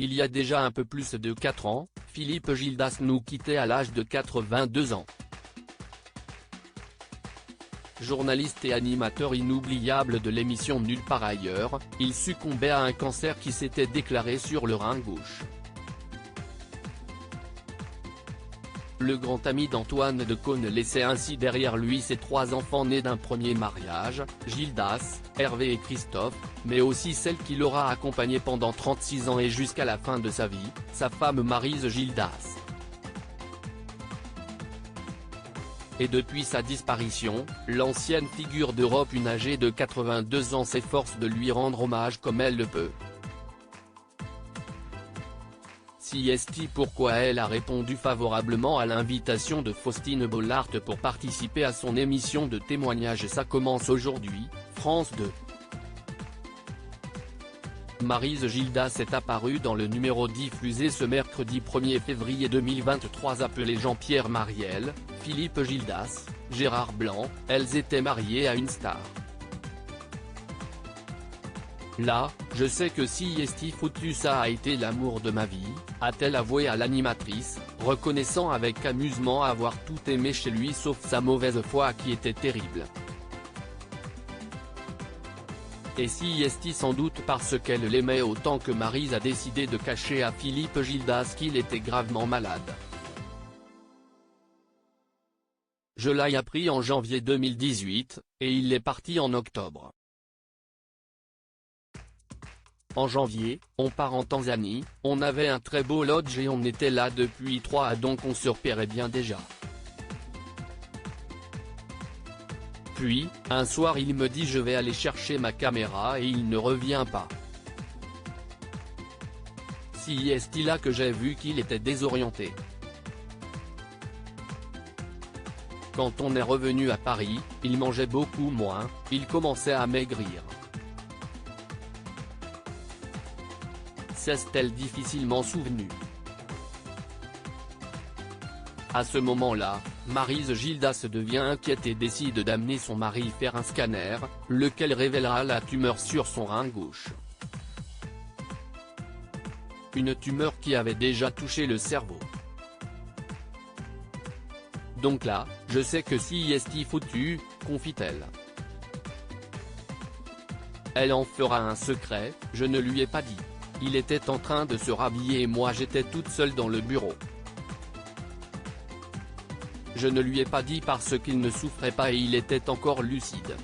Il y a déjà un peu plus de 4 ans, Philippe Gildas nous quittait à l'âge de 82 ans. Journaliste et animateur inoubliable de l'émission Nulle part ailleurs, il succombait à un cancer qui s'était déclaré sur le rein gauche. Le grand ami d'Antoine de Caunes laissait ainsi derrière lui ses 3 enfants nés d'un premier mariage, Gildas, Hervé et Christophe, mais aussi celle qui l'aura accompagné pendant 36 ans et jusqu'à la fin de sa vie, sa femme Maryse Gildas. Et depuis sa disparition, l'ancienne figure d'Europe 1 âgée de 82 ans s'efforce de lui rendre hommage comme elle le peut. Si est-il pourquoi elle a répondu favorablement à l'invitation de Faustine Bollaert pour participer à son émission de témoignage Ça commence aujourd'hui, France 2. Maryse Gildas est apparue dans le numéro diffusé ce mercredi 1er février 2023 appelé Jean-Pierre Mariel, Philippe Gildas, Gérard Blanc, elles étaient mariées à une star. Là, je sais que si est foutu ça a été l'amour de ma vie, a-t-elle avoué à l'animatrice, reconnaissant avec amusement avoir tout aimé chez lui sauf sa mauvaise foi qui était terrible. Et si est sans doute parce qu'elle l'aimait autant que Maryse a décidé de cacher à Philippe Gildas qu'il était gravement malade. Je l'ai appris en janvier 2018, et il est parti en octobre. En janvier, on part en Tanzanie, on avait un très beau lodge et on était là depuis 3 ans donc on se repérait bien déjà. Puis, un soir il me dit je vais aller chercher ma caméra et il ne revient pas. Si est-il là que j'ai vu qu'il était désorienté. Quand on est revenu à Paris, il mangeait beaucoup moins, il commençait à maigrir. S'est-elle difficilement souvenue. À ce moment-là, Maryse Gildas devient inquiète et décide d'amener son mari faire un scanner, lequel révélera la tumeur sur son rein gauche. Une tumeur qui avait déjà touché le cerveau. Donc là, je sais que si est foutu, confie-t-elle. Elle en fera un secret, je ne lui ai pas dit. Il était en train de se rhabiller et moi j'étais toute seule dans le bureau. Je ne lui ai pas dit parce qu'il ne souffrait pas et il était encore lucide.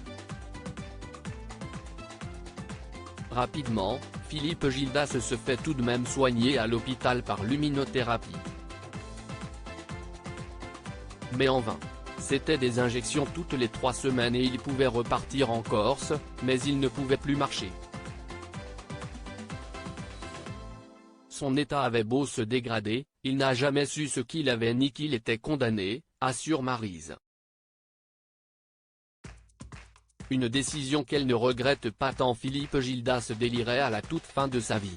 Rapidement, Philippe Gildas se fait tout de même soigner à l'hôpital par luminothérapie. Mais en vain. C'était des injections toutes les 3 semaines et il pouvait repartir en Corse, mais il ne pouvait plus marcher. Son état avait beau se dégrader, il n'a jamais su ce qu'il avait ni qu'il était condamné, assure Maryse. Une décision qu'elle ne regrette pas tant Philippe Gildas délirait à la toute fin de sa vie.